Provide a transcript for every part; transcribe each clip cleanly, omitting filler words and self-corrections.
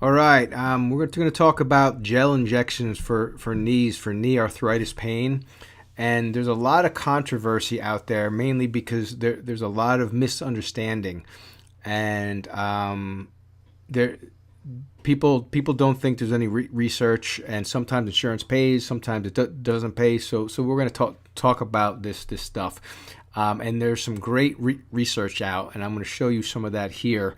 All right, we're going to talk about gel injections for knees, for knee arthritis pain. And there's a lot of controversy out there, mainly because there's a lot of misunderstanding. And there people don't think there's any research, and sometimes insurance pays, sometimes it doesn't pay. So we're going to talk about this stuff. And there's some great research out, and I'm going to show you some of that here.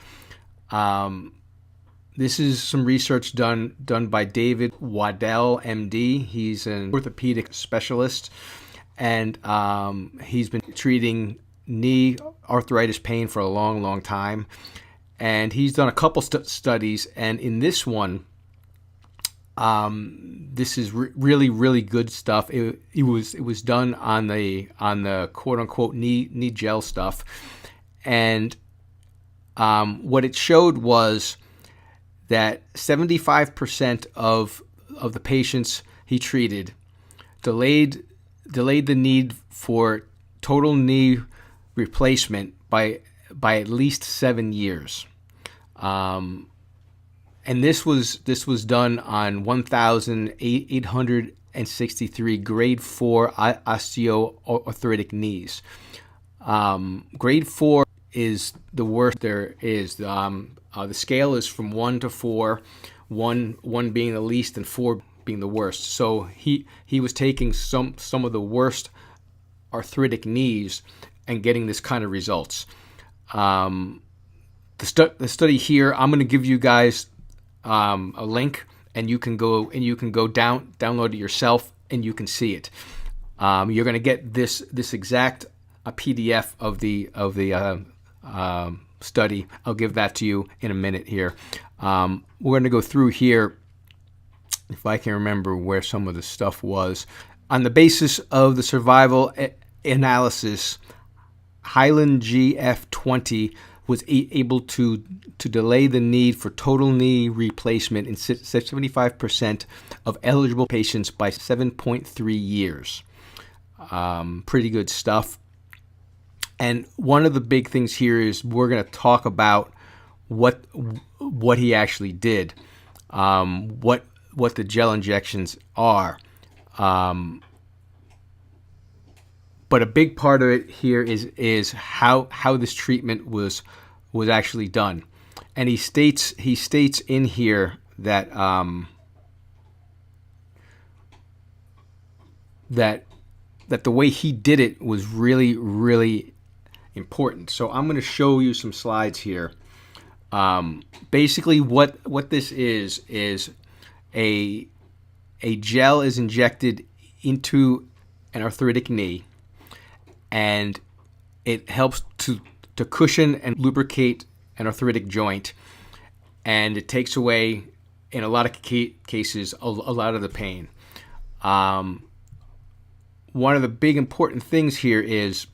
This is some research done by David Waddell, MD. He's an orthopedic specialist, and he's been treating knee arthritis pain for a long time. And he's done a couple studies, and in this one, this is really good stuff. It was done on the quote unquote knee gel stuff, and what it showed was that 75% of the patients he treated delayed the need for total knee replacement by at least 7 years. And this was done on 1,863 grade 4 osteoarthritic knees. Grade 4 is the worst there is. The scale is from 1 to 4, 1 being the least and 4 being the worst. So he was taking some of the worst arthritic knees and getting this kind of results. The study here, I'm going to give you guys a link, and you can go download it yourself, and you can see it. You're going to get this exact PDF of the study. I'll give that to you in a minute here. We're going to go through here, if I can remember where some of the stuff was. On the basis of the survival analysis, Highland GF20 was able to delay the need for total knee replacement in 75% of eligible patients by 7.3 years. Pretty good stuff. And one of the big things here is we're going to talk about what he actually did, what the gel injections are. But a big part of it here is how this treatment was actually done. And he states in here that that the way he did it was really important. So I'm going to show you some slides here. Basically, what this is a gel is injected into an arthritic knee, and it helps to cushion and lubricate an arthritic joint, and it takes away, in a lot of cases, a lot of the pain. One of the big important things here is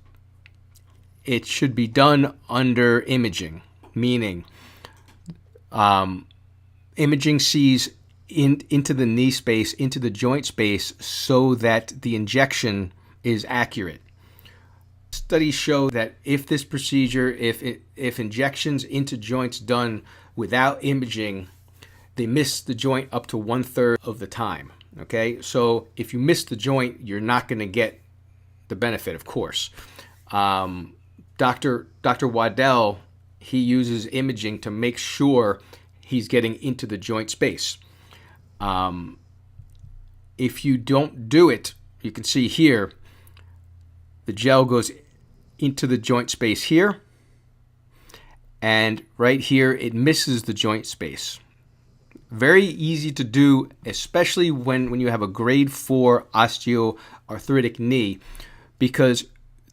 it should be done under imaging, meaning imaging sees into the knee space, into the joint space, so that the injection is accurate. Studies show that if this procedure, if injections into joints done without imaging, they miss the joint up to 1/3 of the time. Okay, so if you miss the joint, you're not going to get the benefit, of course. Dr. Waddell, he uses imaging to make sure he's getting into the joint space. If you don't do it, you can see here, the gel goes into the joint space here, and right here it misses the joint space. Very easy to do, especially when you have a grade 4 osteoarthritic knee, because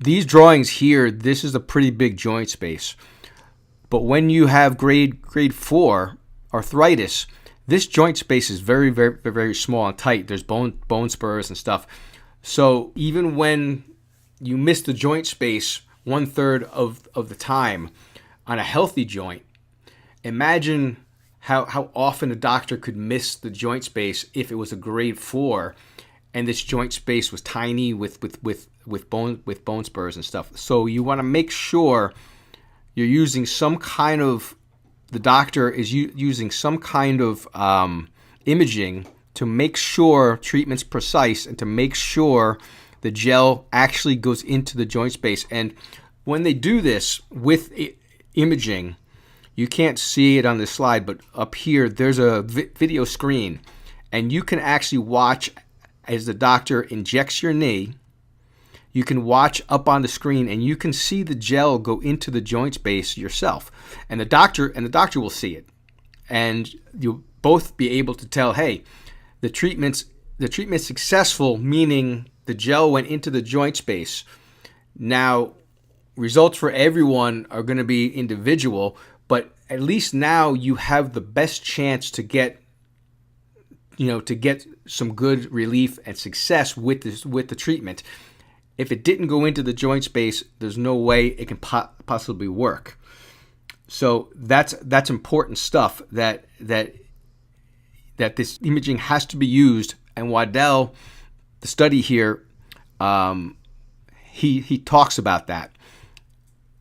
these drawings here, this is a pretty big joint space. But when you have grade 4 arthritis, this joint space is very small and tight. There's bone spurs and stuff. So even when you miss the joint space 1/3 of the time on a healthy joint, imagine how often a doctor could miss the joint space if it was a grade 4 and this joint space was tiny with bone spurs and stuff. So you want to make sure you're using some kind of the doctor is using some kind of imaging to make sure treatment's precise and to make sure the gel actually goes into the joint space. And when they do this with imaging, you can't see it on this slide, but up here there's a video screen, and you can actually watch as the doctor injects your knee. You can watch up on the screen, and you can see the gel go into the joint space yourself, and the doctor will see it, and you'll both be able to tell, hey, the treatment's successful, meaning the gel went into the joint space. Now, results for everyone are going to be individual, but at least now you have the best chance to get some good relief and success with the treatment. If it didn't go into the joint space, there's no way it can possibly work. So that's important stuff that this imaging has to be used. And Waddell, the study here, he talks about that.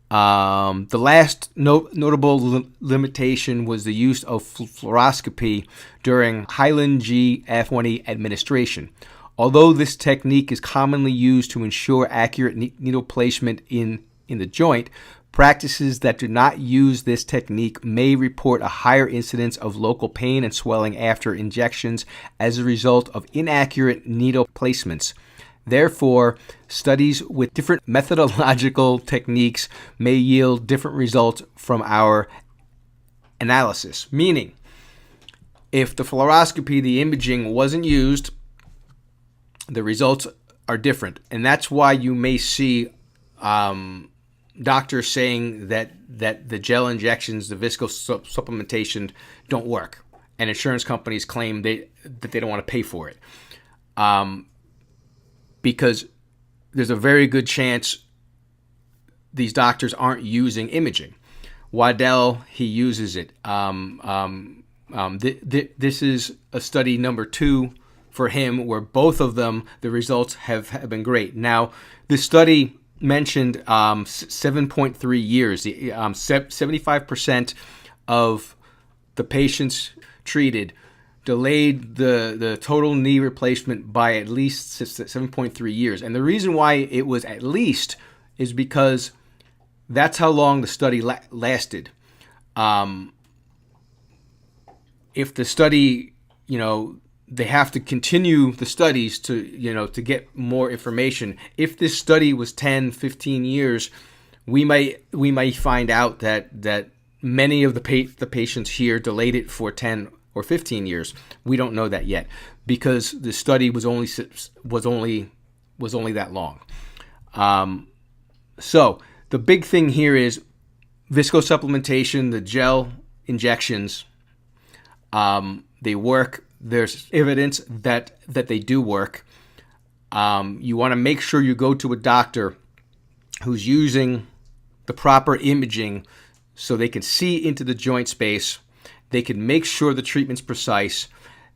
The last notable limitation was the use of fluoroscopy during Hyland G20 administration. Although this technique is commonly used to ensure accurate needle placement in the joint, practices that do not use this technique may report a higher incidence of local pain and swelling after injections as a result of inaccurate needle placements. Therefore, studies with different methodological techniques may yield different results from our analysis. Meaning, if the fluoroscopy, the imaging, wasn't used, the results are different. And that's why you may see doctors saying that the gel injections, the viscosupplementation, don't work. And insurance companies claim that they don't want to pay for it. Because there's a very good chance these doctors aren't using imaging. Waddell, he uses it. This is a study number 2 for him, where both of them, the results have been great. Now, this study mentioned 7.3 years. 75% of the patients treated delayed the total knee replacement by at least 7.3 years. And the reason why it was at least is because that's how long the study lasted. If the study, they have to continue the studies to get more information. If this study was 10, 15 years, we might find out that many of the patients here delayed it for 10 or 15 years. We don't know that yet because the study was only that long. So the big thing here is viscosupplementation, the gel injections. They work. There's evidence that they do work. You want to make sure you go to a doctor who's using the proper imaging so they can see into the joint space. They can make sure the treatment's precise.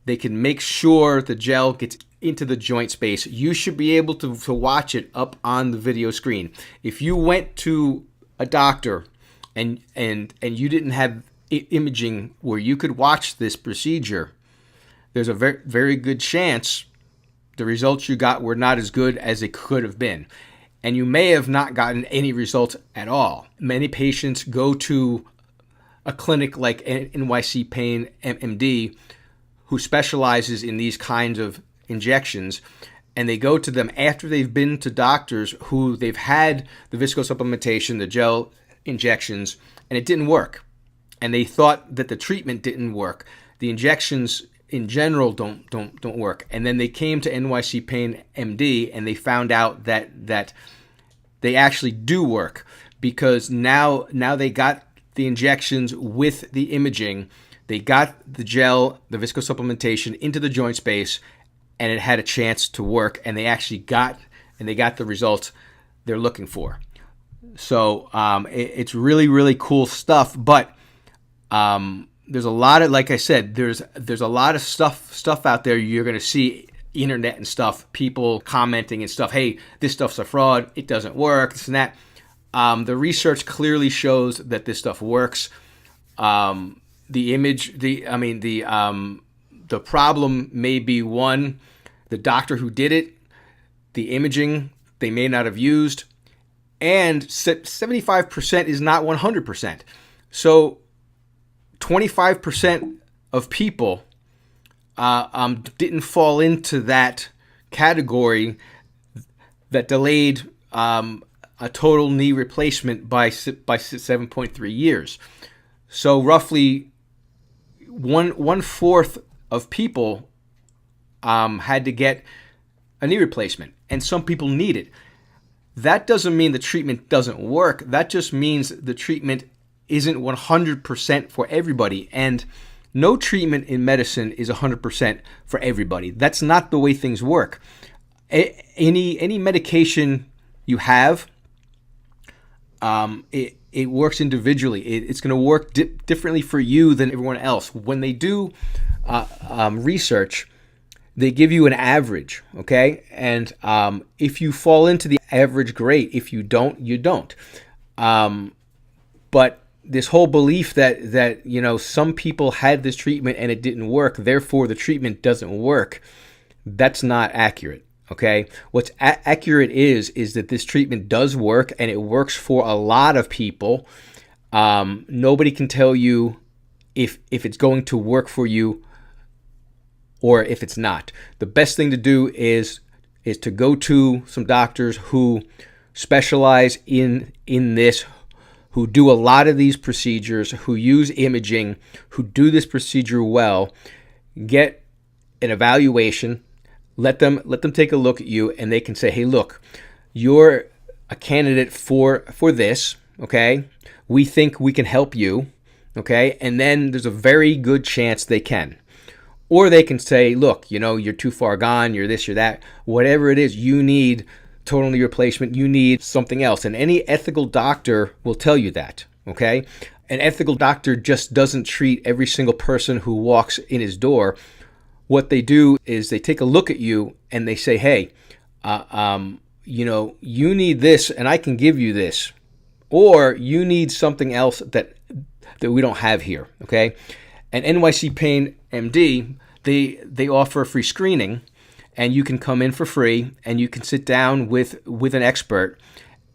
They can make sure the gel gets into the joint space. You should be able to watch it up on the video screen. If you went to a doctor and you didn't have imaging where you could watch this procedure, there's a very, very good chance the results you got were not as good as it could have been. And you may have not gotten any results at all. Many patients go to a clinic like NYC Pain MD, who specializes in these kinds of injections, and they go to them after they've been to doctors who they've had the viscosupplementation, the gel injections, and it didn't work. And they thought that the treatment didn't work. The injections in general don't work. And then they came to NYC Pain MD and they found out that they actually do work, because now they got the injections with the imaging. They got the gel, the viscosupplementation into the joint space, and it had a chance to work, and they actually got the results they're looking for. So it's really, really cool stuff. But there's a lot of, like I said, there's a lot of stuff out there. You're going to see internet and stuff, people commenting and stuff. Hey, this stuff's a fraud. It doesn't work. This and that. The research clearly shows that this stuff works. The problem may be one, the doctor who did it, the imaging they may not have used, and 75% is not 100%. So 25% of people didn't fall into that category that delayed a total knee replacement by 7.3 years. So roughly one fourth of people had to get a knee replacement, and some people need it. That doesn't mean the treatment doesn't work. That just means the treatment isn't 100% for everybody. And no treatment in medicine is 100% for everybody. That's not the way things work. Any medication you have, it works individually. It's going to work differently for you than everyone else. When they do research, they give you an average, okay? And if you fall into the average, great. If you don't, you don't. But this whole belief that some people had this treatment and it didn't work, therefore the treatment doesn't work, that's not accurate, okay? What's accurate is that this treatment does work, and it works for a lot of people. Nobody can tell you if it's going to work for you or if it's not. The best thing to do is to go to some doctors who specialize in this, who do a lot of these procedures, who use imaging, who do this procedure well. Get an evaluation, let them take a look at you, and they can say, hey, look, you're a candidate for this, okay? We think we can help you, okay? And then there's a very good chance they can. Or they can say, look, you're too far gone, you're this, you're that, whatever it is, you need total knee replacement, you need something else. And any ethical doctor will tell you that, okay? An ethical doctor just doesn't treat every single person who walks in his door. What they do is they take a look at you and they say, hey, you need this and I can give you this. Or you need something else that we don't have here, okay? And NYC Pain MD, they offer a free screening, and you can come in for free, and you can sit down with an expert,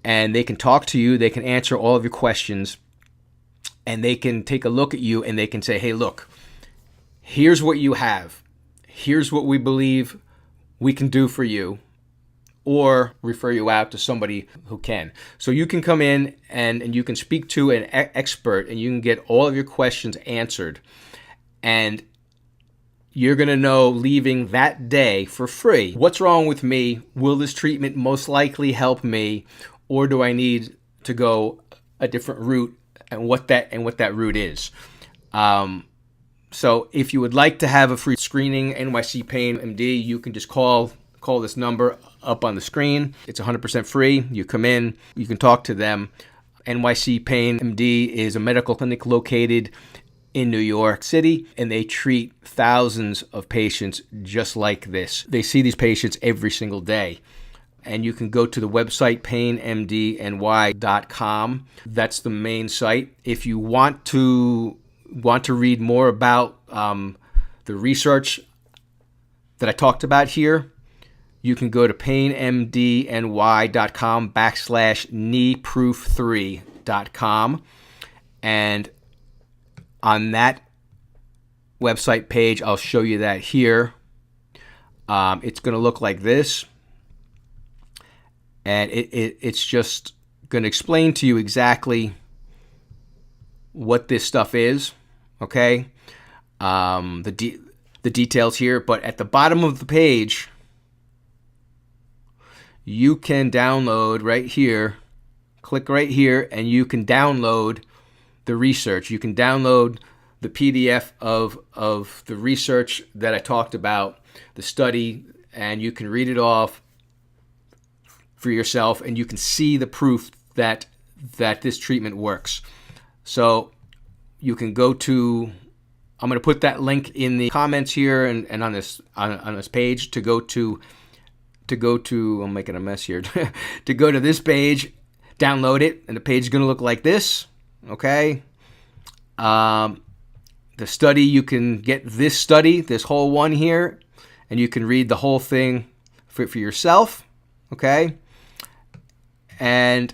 and they can talk to you, they can answer all of your questions, and they can take a look at you, and they can say, hey, look, here's what you have. Here's what we believe we can do for you, or refer you out to somebody who can. So you can come in and you can speak to an expert, and you can get all of your questions answered. And you're going to know leaving that day for free, what's wrong with me? Will this treatment most likely help me? Or do I need to go a different route, and what that route is? So if you would like to have a free screening, NYC Pain MD, you can just call this number up on the screen. It's 100% free. You come in, you can talk to them. NYC Pain MD is a medical clinic located in New York City, and they treat thousands of patients just like this. They see these patients every single day. And you can go to the website painmdny.com. That's the main site. If you want to read more about the research that I talked about here, you can go to painmdny.com/kneeproof3.com. And on that website page, I'll show you that here. It's going to look like this. And it's just going to explain to you exactly what this stuff is, okay? The details here. But at the bottom of the page, you can download right here. Click right here, and you can download the research. You can download the PDF of the research that I talked about, the study, and you can read it off for yourself, and you can see the proof that this treatment works. So you can go to, I'm going to put that link in the comments here and on this page to go to, I'm making a mess here, to go to this page, download it, and the page is going to look like this, okay? The study, you can get this study, this whole one here, and you can read the whole thing for yourself, okay? And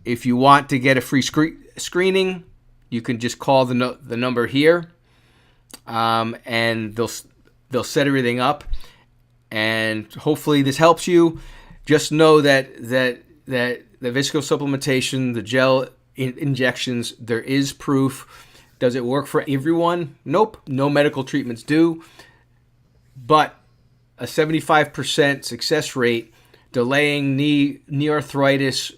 if you want to get a free screening, you can just call the number here, and they'll set everything up. And hopefully this helps you. Just know that the viscosupplementation, the gel injections, there is proof. Does it work for everyone? Nope. No medical treatments do. But a 75% success rate, delaying knee arthritis,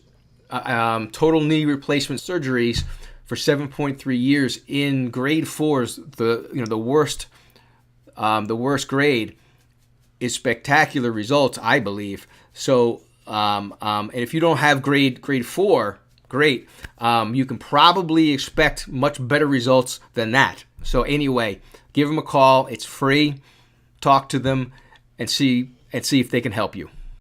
total knee replacement surgeries for 7.3 years in grade 4s, the worst grade, is spectacular results, I believe. So, and if you don't have grade 4, great. You can probably expect much better results than that. So anyway, give them a call. It's free. Talk to them and see if they can help you.